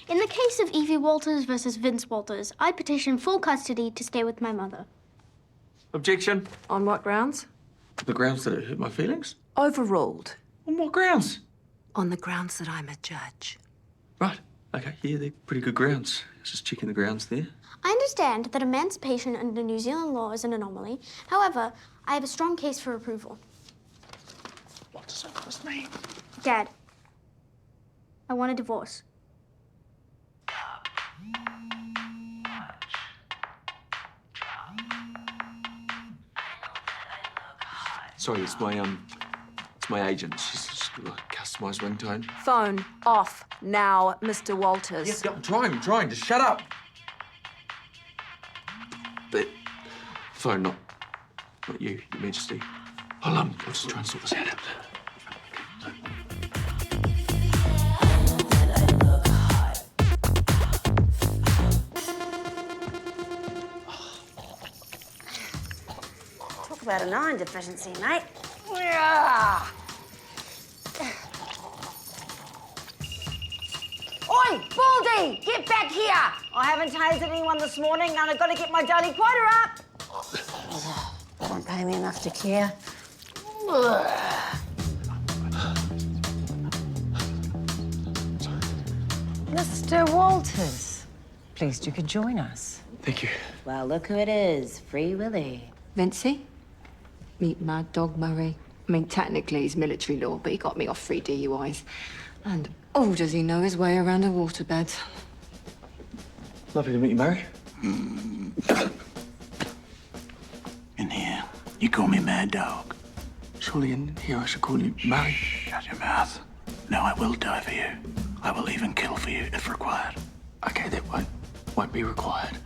In the case of Evie Walters versus Vince Walters, I petition full custody to stay with my mother. Objection. On what grounds? The grounds that it hurt my feelings? Overruled. On what grounds? On the grounds that I'm a judge. Right. Okay, yeah, they're pretty good grounds. Just checking the grounds there. I understand that emancipation under New Zealand law is an anomaly. However, I have a strong case for approval. What does all this mean? Dad, I want a divorce. Sorry, it's my agent. She's got a customised ringtone. Phone off now, Mr. Walters. Yes, I'm trying. Just shut up. But phone, not you, Your Majesty. I'll just try and sort this out. Talk about an iron deficiency, mate. Oi, Baldy! Get back here! I haven't tased anyone this morning and I've got to get my daily quota up. They won't pay me enough to care. Mr. Walters, pleased you could join us. Thank you. Well, look who it is, Free Willy. Vincey, meet Mad Dog Murray. I mean, technically he's military law, but he got me off 3 DUIs. And oh, does he know his way around a waterbed. Lovely to meet you, Mary. In here, you call me Mad Dog. Surely in here I should call you Mary. Shut your mouth. No, I will die for you. I will even kill for you if required. Okay, that won't be required.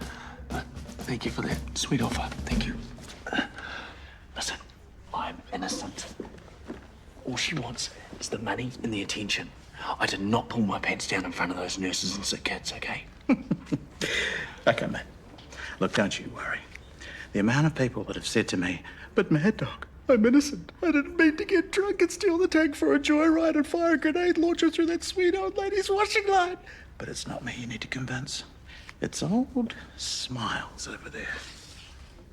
But thank you for that sweet offer. Thank you. Listen, I'm innocent. All she wants is the money and the attention. I did not pull my pants down in front of those nurses and sick kids, okay? Okay, mate. Look, don't you worry. The amount of people that have said to me, but Mad Dog, I'm innocent. I didn't mean to get drunk and steal the tank for a joyride and fire a grenade launcher through that sweet old lady's washing line. But it's not me you need to convince. It's old Smiles over there.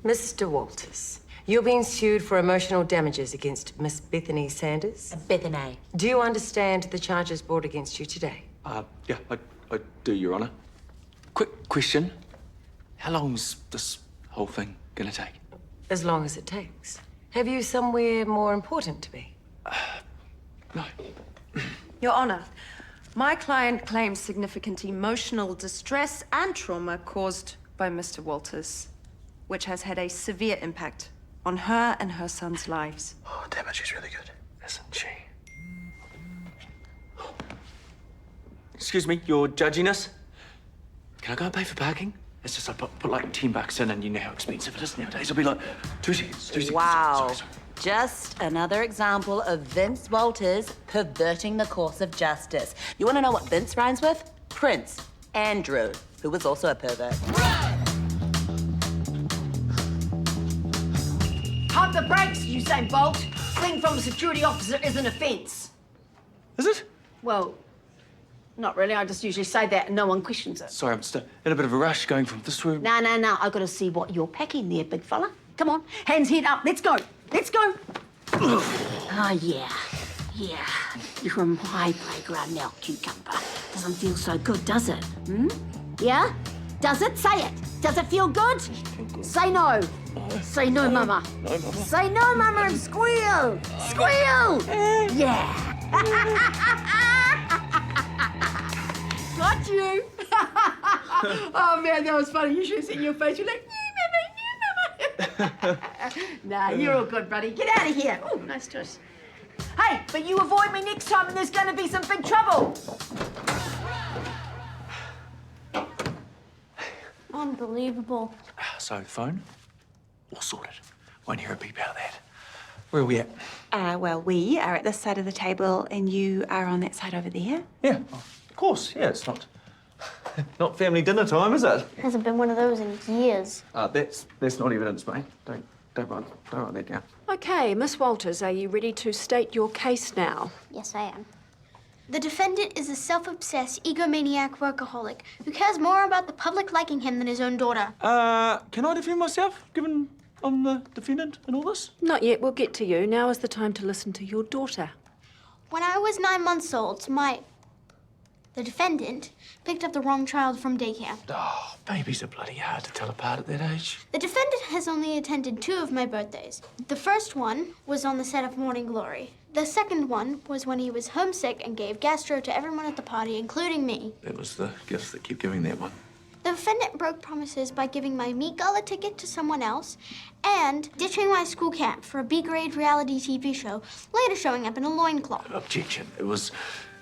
Mr. Walters, you're being sued for emotional damages against Miss Bethany Sanders. Bethanae. Do you understand the charges brought against you today? Yeah, I do, Your Honour. Quick question. How long's this whole thing gonna take? As long as it takes. Have you somewhere more important to be? No. Your Honour, my client claims significant emotional distress and trauma caused by Mr. Walters, which has had a severe impact on her and her son's lives. Oh, damn it, she's really good. Isn't she? Excuse me, your judginess? Can I go and pay for parking? It's just I put like $10 in and you know how expensive it is nowadays. It'll be like 2 seconds, 2 seconds. Wow. Sorry. Just another example of Vince Walters perverting the course of justice. You want to know what Vince rhymes with? Prince Andrew, who was also a pervert. Pump the brakes, Usain Bolt. Fleeing from a security officer is an offence. Is it? Well, not really. I just usually say that and no one questions it. Sorry, I'm just in a bit of a rush going from this room. No. I've got to see what you're packing there, big fella. Come on, hands head up. Let's go. Let's go. Oh, yeah. You're in my playground now, cucumber. Doesn't feel so good, does it? Yeah? Does it? Say it. Does it feel good? Say no. Say no, Mama. No, Mama. Say no, Mama, and squeal. Squeal. Yeah. Got you. Oh, man, that was funny. You should have seen your face. You're like, yeah, Mama. Nah, you're all good, buddy. Get out of here. Oh, nice choice. Hey, but you avoid me next time and there's going to be some big trouble. Unbelievable. So, phone? All sorted. Won't hear a beep out of that. Where are we at? Well, we are at this side of the table and you are on that side over there. Yeah, of course. Yeah, it's not family dinner time, is it? Hasn't been one of those in years. That's not evidence, mate. Don't write that down. Okay, Miss Walters, are you ready to state your case now? Yes, I am. The defendant is a self-obsessed, egomaniac workaholic who cares more about the public liking him than his own daughter. Can I defend myself, given I'm the defendant in all this? Not yet. We'll get to you. Now is the time to listen to your daughter. When I was 9 months old, the defendant picked up the wrong child from daycare. Oh, babies are bloody hard to tell apart at that age. The defendant has only attended 2 of my birthdays. The first one was on the set of Morning Glory. The second one was when he was homesick and gave gastro to everyone at the party, including me. That was the gifts that keep giving that one. The defendant broke promises by giving my meat gala ticket to someone else and ditching my school camp for a B-grade reality TV show, later showing up in a loincloth. Objection. It was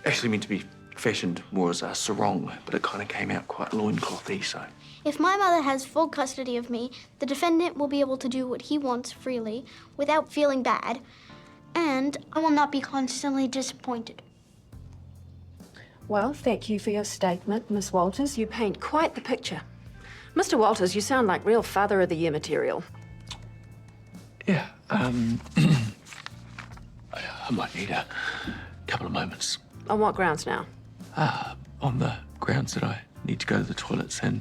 actually meant to be fashioned more as a sarong, but it kind of came out quite loinclothy, so. If my mother has full custody of me, the defendant will be able to do what he wants freely without feeling bad, and I will not be constantly disappointed. Well, thank you for your statement, Miss Walters. You paint quite the picture. Mr. Walters, you sound like real Father of the Year material. Yeah, I might need a couple of moments. On what grounds now? On the grounds that I need to go to the toilets and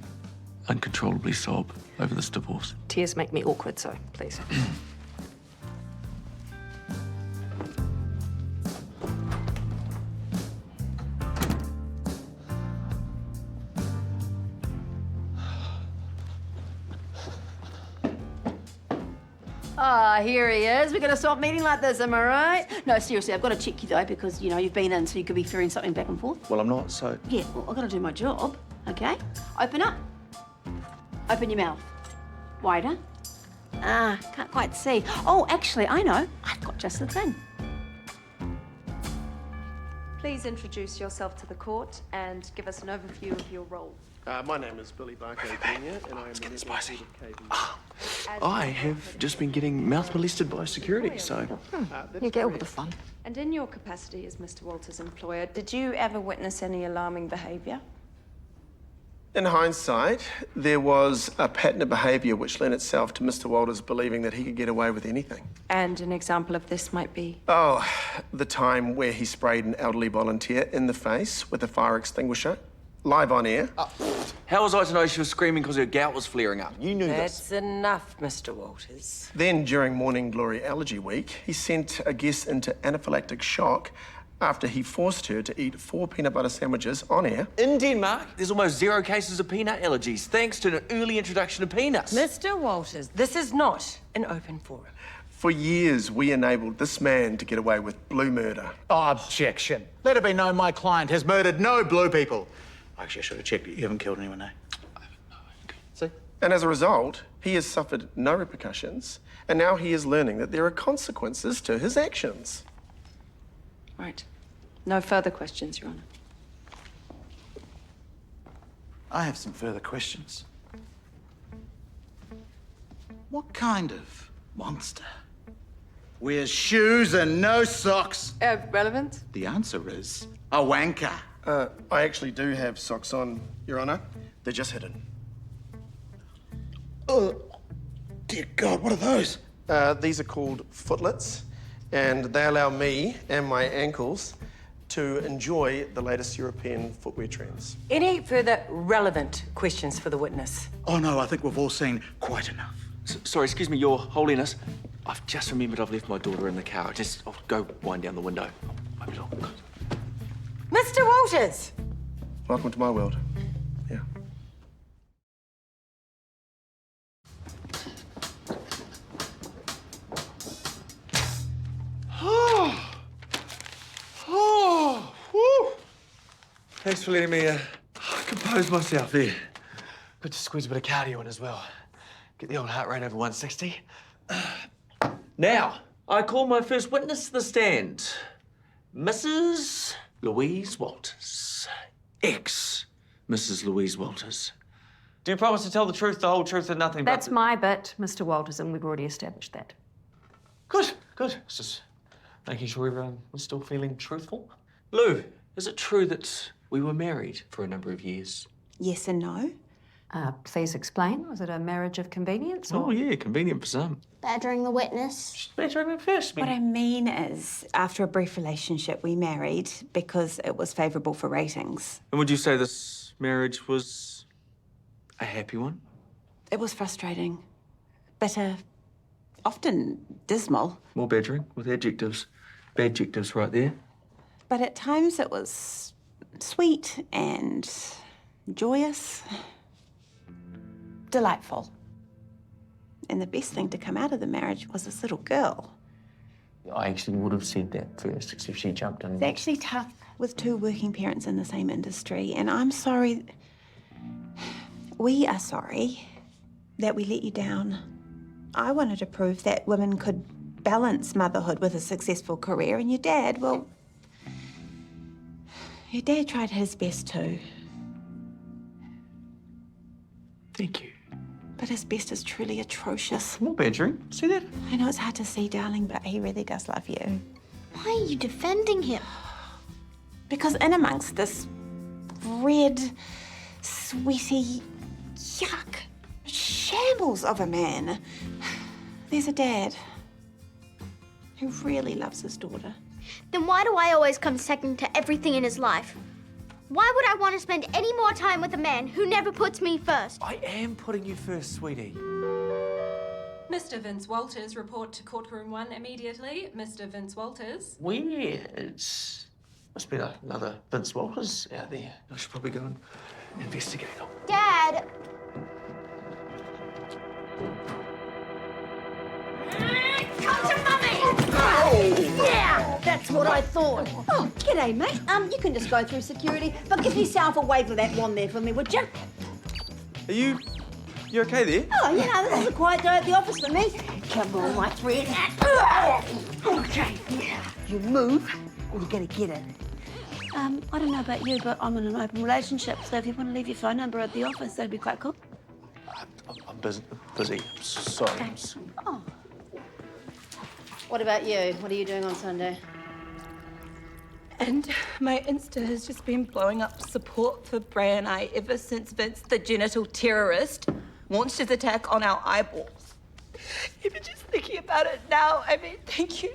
uncontrollably sob over this divorce. Tears make me awkward, so please. Ah, here he is. We're going to stop meeting like this, am I right? No, seriously, I've got to check you, though, because, you know, you've been in, so you could be throwing something back and forth. Well, I'm not, so. Yeah, well, I've got to do my job, okay? Open up. Open your mouth. Wider. Ah, can't quite see. Oh, actually, I know. I've got just the thing. Please introduce yourself to the court and give us an overview of your role. My name is Billy Barker Jr. and I am the spicy. of I have just been getting mouth molested by security, so. You get all the fun. And in your capacity as Mr. Walters' employer, did you ever witness any alarming behaviour? In hindsight, there was a pattern of behaviour which lent itself to Mr. Walters believing that he could get away with anything. And an example of this might be? Oh, the time where he sprayed an elderly volunteer in the face with a fire extinguisher, live on air. How was I to know she was screaming because her gout was flaring up? You knew That's enough, Mr. Walters. Then, during Morning Glory Allergy Week, he sent a guest into anaphylactic shock after he forced her to eat 4 peanut butter sandwiches on air. In Denmark, there's almost 0 cases of peanut allergies, thanks to an early introduction of peanuts. Mr. Walters, this is not an open forum. For years, we enabled this man to get away with blue murder. Objection. Let it be known my client has murdered no blue people. Actually, I should have checked it. You haven't killed anyone, eh? See? And as a result, he has suffered no repercussions, and now he is learning that there are consequences to his actions. Right. No further questions, Your Honour. I have some further questions. What kind of monster wears shoes and no socks? Relevant? The answer is a wanker. I actually do have socks on, Your Honour. They're just hidden. Oh, dear God, what are those? These are called footlets, and they allow me and my ankles to enjoy the latest European footwear trends. Any further relevant questions for the witness? Oh, no, I think we've all seen quite enough. Sorry, excuse me, Your Holiness. I've just remembered I've left my daughter in the car. I'll go wind down the window. Open it up. Mr. Walters! Welcome to my world. Yeah. Thanks for letting me compose myself there. Good to squeeze a bit of cardio in as well. Get the old heart rate over 160. Now, I call my first witness to the stand. Mrs. Louise Walters. Ex-Mrs. Louise Walters. Do you promise to tell the truth, the whole truth, and nothing but That's my bit, Mr. Walters, and we've already established that. Good, good. It's just making sure everyone was still feeling truthful. Lou, is it true that we were married for a number of years? Yes and no. Please explain. Was it a marriage of convenience? Oh, yeah, convenient for some. Badgering the witness. Badgering the first. What I mean is, after a brief relationship, we married because it was favourable for ratings. And would you say this marriage was a happy one? It was frustrating, bitter, often dismal. More badgering with adjectives. Badjectives right there. But at times it was sweet and joyous, delightful. And the best thing to come out of the marriage was this little girl. I actually would have said that first, except she jumped in. It's actually tough with two working parents in the same industry, and I'm sorry. We are sorry that we let you down. I wanted to prove that women could balance motherhood with a successful career, and your dad, well, your dad tried his best too. Thank you. But his best is truly atrocious. More badgering. See that? I know it's hard to see, darling, but he really does love you. Why are you defending him? Because in amongst this red, sweaty, yuck, shambles of a man, there's a dad who really loves his daughter. Then why do I always come second to everything in his life? Why would I want to spend any more time with a man who never puts me first? I am putting you first, sweetie. Mr. Vince Walters, report to courtroom 1 immediately. Mr. Vince Walters. Weird. Must be another Vince Walters out there. I should probably go and investigate him. Dad! Come to Mummy! Yeah, that's what I thought. Oh, g'day, mate. You can just go through security, but give yourself a wave of that wand there for me, would you? Are you okay there? Oh, you know, this is a quiet day at the office for me. Come on, my friend. Okay, you move, or you're gonna get it. I don't know about you, but I'm in an open relationship, so if you want to leave your phone number at the office, that'd be quite cool. I'm busy. Sorry. Oh. What about you? What are you doing on Sunday? And my Insta has just been blowing up support for Bray and I ever since Vince, the genital terrorist, launched his attack on our eyeballs. Even just thinking about it now, I mean, thank you.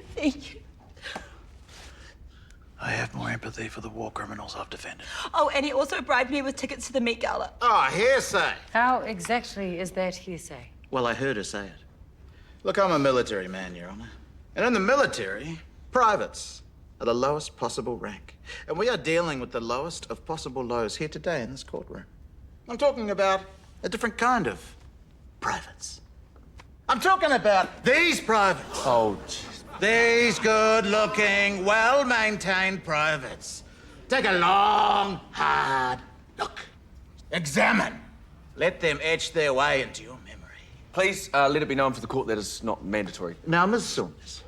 I have more empathy for the war criminals I've defended. Oh, and he also bribed me with tickets to the Met Gala. Oh, hearsay. How exactly is that hearsay? Well, I heard her say it. Look, I'm a military man, Your Honor. And in the military, privates are the lowest possible rank. And we are dealing with the lowest of possible lows here today in this courtroom. I'm talking about a different kind of privates. I'm talking about these privates. Oh, jeez. These good-looking, well-maintained privates. Take a long, hard look. Examine. Let them etch their way into your memory. Please let it be known for the court that it's not mandatory. Now, Miss Saunders,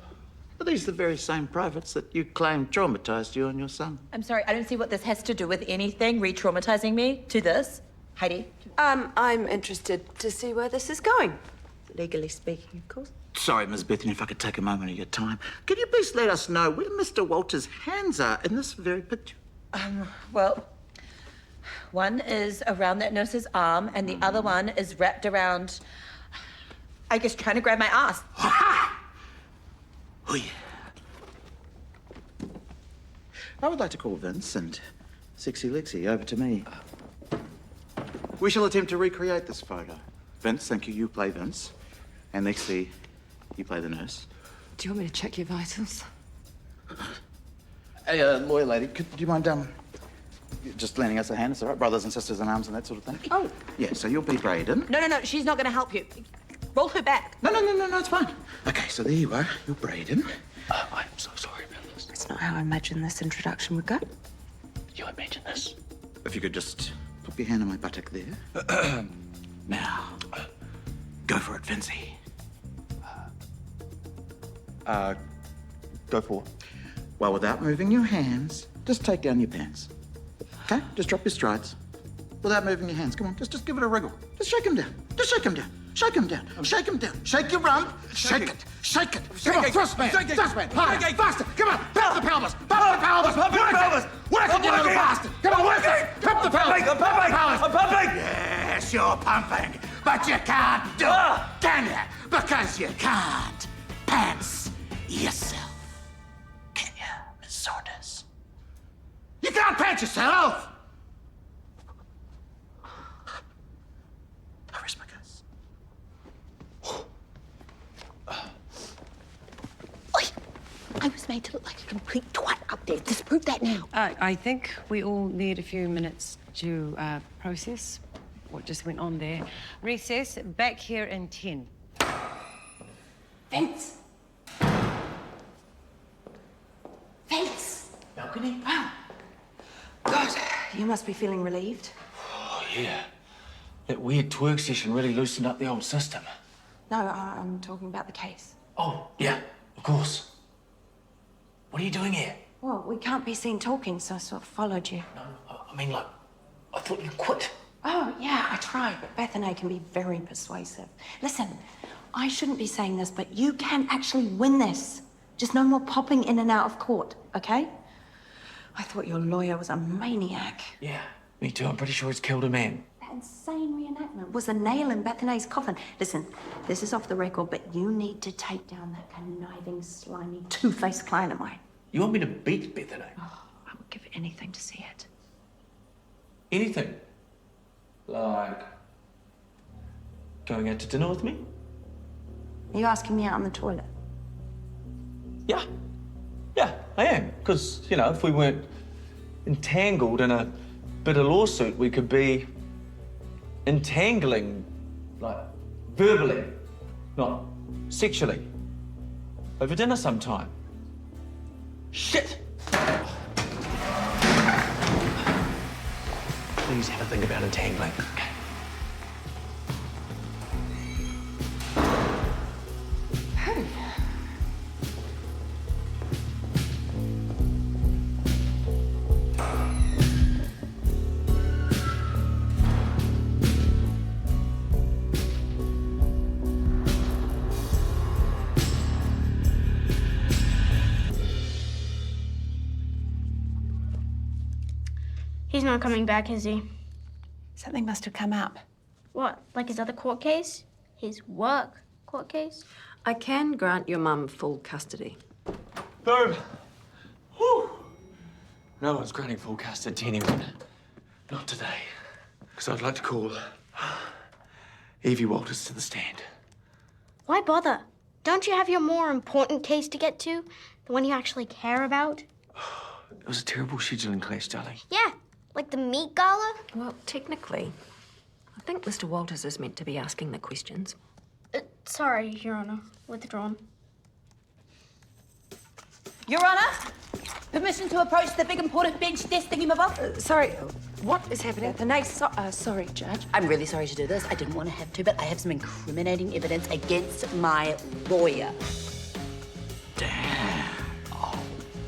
are these the very same privates that you claim traumatized you and your son? I'm sorry, I don't see what this has to do with anything re-traumatizing me to this. Heidi? I'm interested to see where this is going. Legally speaking, of course. Sorry, Miss Bethany, if I could take a moment of your time. Could you please let us know where Mr. Walters' hands are in this very picture? Well, one is around that nurse's arm, and the other one is wrapped around, I guess, trying to grab my ass. Oh, yeah. I would like to call Vince and Sexy Lexi over to me. We shall attempt to recreate this photo. Vince, thank you. You play Vince. And Lexi, you play the nurse. Do you want me to check your vitals? Hey, lawyer lady, do you mind just lending us a hand? It's all right, brothers and sisters in arms and that sort of thing. Oh. Yeah, so you'll be Braden. No, she's not going to help you. Roll her back. No, it's fine. Okay, so there you are. You're Braden. I'm so sorry about this. That's not how I imagined this introduction would go. You imagine this? If you could just put your hand on my buttock there. Now, go for it, Vincey. Go for it. Well, without moving your hands, just take down your pants. Okay? Just drop your strides. Without moving your hands. Come on, just give it a wriggle. Just shake him down. Just shake him down. Shake him down. Shake him down. Shake your rump. Shake it. Shake it. Come on, thrust man. Thrust man. Harder. Faster. Come on. Pump the pelvis. Pump the pelvis. Work it. Work it, you little bastard. Come on, work it. Pump the pelvis. I'm pumping. I'm pumping. Yes. yes, you're pumping, but you can't do it, can you? Because you can't pants yourself. Can you, Miss Saunders? You can't pants yourself! I rest my case. I was made to look like a complete twat up there. Disprove that now. I think we all need a few minutes to process what just went on there. Recess, back here in 10. Vince! Vince! Balcony? Oh. God, you must be feeling relieved. Oh, yeah. That weird twerk session really loosened up the old system. No, I'm talking about the case. Oh, yeah, of course. What are you doing here? Well, we can't be seen talking, so I sort of followed you. No, I mean, like, I thought you quit. Oh, yeah, I tried, but Bethanae can be very persuasive. Listen, I shouldn't be saying this, but you can actually win this. Just no more popping in and out of court, okay? I thought your lawyer was a maniac. Yeah, me too. I'm pretty sure he's killed a man. That insane reenactment was a nail in Bethanae's coffin. Listen, this is off the record, but you need to take down that conniving, slimy, two-faced client of mine. You want me to beat Bethanae? Oh, I would give anything to see it. Anything? Like going out to dinner with me? Are you asking me out on the toilet? Yeah. Yeah, I am. Because, you know, if we weren't entangled in a bit of lawsuit, we could be entangling, like, verbally, not sexually, over dinner sometime. Shit! Please have a think about entangling, okay? He's not coming back, is he? Something must have come up. What, like his other court case? His work court case? I can grant your mum full custody. Boom! Whew! No one's granting full custody to anyone. Not today. Because I'd like to call Evie Walters to the stand. Why bother? Don't you have your more important case to get to? The one you actually care about? It was a terrible scheduling clash, darling. Yeah, like the meat gala? Well, technically, I think Mr. Walters is meant to be asking the questions. Sorry, Your Honor. Withdrawn. Your Honour, permission to approach the big important bench desk thingy-mabobber. Sorry, what is happening? Bethanae, sorry, Judge. I'm really sorry to do this. I didn't want to have to, but I have some incriminating evidence against my lawyer.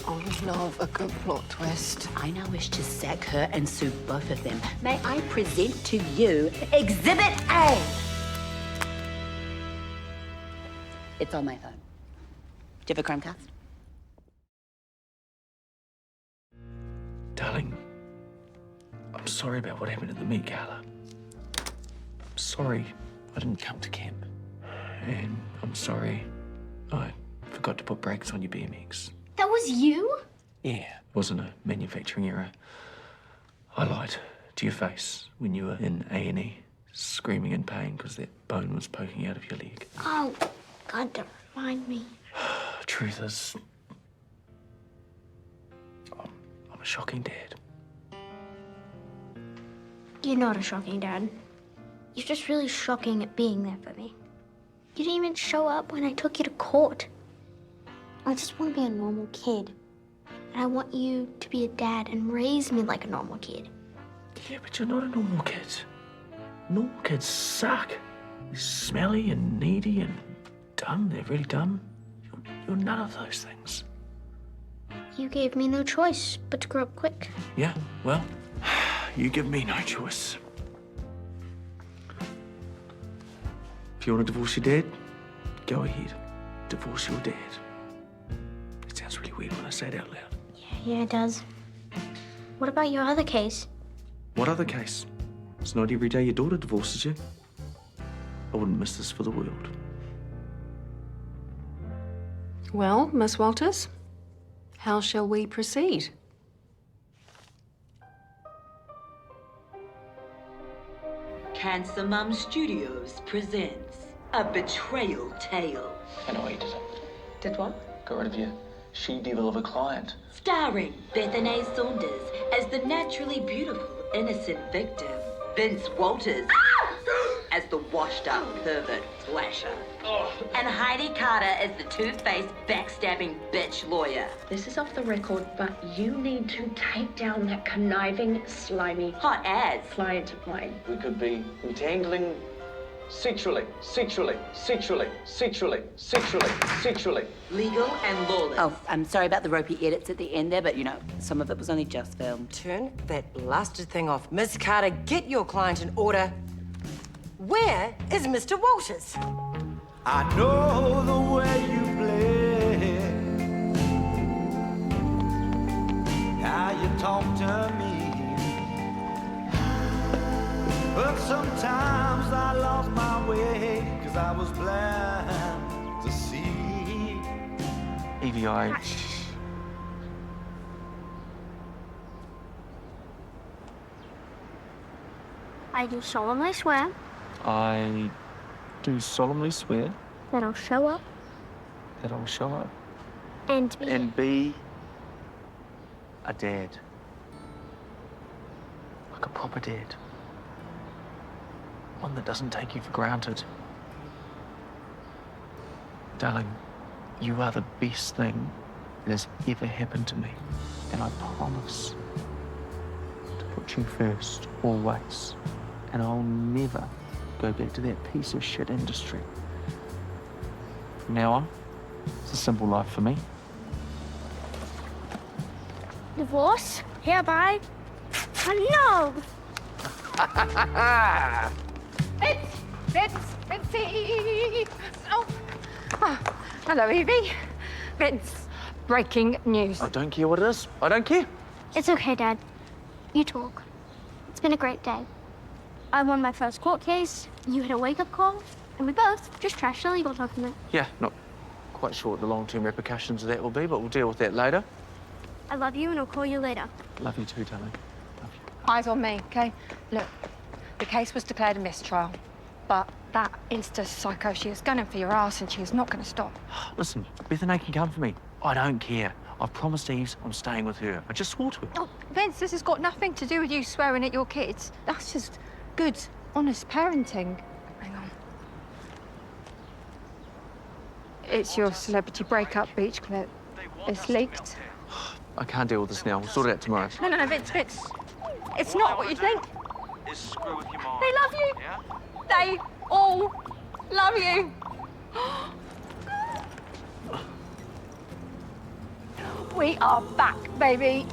Oh, love, a good plot twist. I now wish to sack her and sue both of them. May I present to you Exhibit A? It's on my phone. Do you have a Chromecast? Darling, I'm sorry about what happened at the meat gala. I'm sorry I didn't come to camp. And I'm sorry I forgot to put brakes on your BMX. That was you? Yeah, it wasn't a manufacturing error. I lied to your face when you were in A&E, screaming in pain because that bone was poking out of your leg. Oh, God, don't remind me. Truth is, I'm a shocking dad. You're not a shocking dad. You're just really shocking at being there for me. You didn't even show up when I took you to court. I just want to be a normal kid. And I want you to be a dad and raise me like a normal kid. Yeah, but you're not a normal kid. Normal kids suck. They're smelly and needy and dumb. They're really dumb. You're none of those things. You gave me no choice but to grow up quick. Yeah, well, you give me no choice. If you want to divorce your dad, go ahead. Divorce your dad. It sounds really weird when I say it out loud. Yeah, it does. What about your other case? What other case? It's not every day your daughter divorces you. I wouldn't miss this for the world. Well, Miss Walters, how shall we proceed? Cancer Mom Studios presents A Betrayal Tale. I know what you did. Did what? Got rid of your she-devil of a client. Starring Bethanae Saunders as the naturally beautiful, innocent victim. Vince Walters as the washed-up pervert flasher. And Heidi Carter as the two-faced, backstabbing bitch lawyer. This is off the record, but you need to take down that conniving, slimy, hot ass client of mine. We could be entangling sexually. Legal and lawless. Oh, I'm sorry about the ropey edits at the end there, but you know, some of it was only just filmed. Turn that blasted thing off. Miss Carter, get your client in order. Where is Mr. Walters? I know the way you play, how you talk to me, but sometimes I lost my way, 'cause I was blind to see. Evie, I do solemnly swear I do solemnly swear that I'll show up that I'll show up and be a dad. Like a proper dad. One that doesn't take you for granted. Darling, you are the best thing that has ever happened to me. And I promise to put you first, always. And I'll never go back to that piece of shit industry. From now on, it's a simple life for me. divorce hereby annulled. Vince! Oh. Hello, Evie. Vince, breaking news. I don't care what it is. I don't care. It's okay, Dad. You talk. It's been a great day. I won my first court case, you had a wake-up call, and we both just trashed a legal document. Yeah, not quite sure what the long-term repercussions of that will be, but we'll deal with that later. I love you, and I'll call you later. Love you too, darling. Eyes on me, okay? Look, the case was declared a mistrial, but that Insta psycho, she is gunning for your ass and she is not going to stop. Listen, Bethanae can come for me. I don't care. I've promised Eve I'm staying with her. I just swore to her. Oh, Vince, this has got nothing to do with you swearing at your kids. That's just good, honest parenting. Hang on. It's your celebrity breakup beach clip. It's leaked. I can't deal with this now. We'll sort it out tomorrow. No, Vince. It's not what you think. They love you. They all love you. We are back, baby.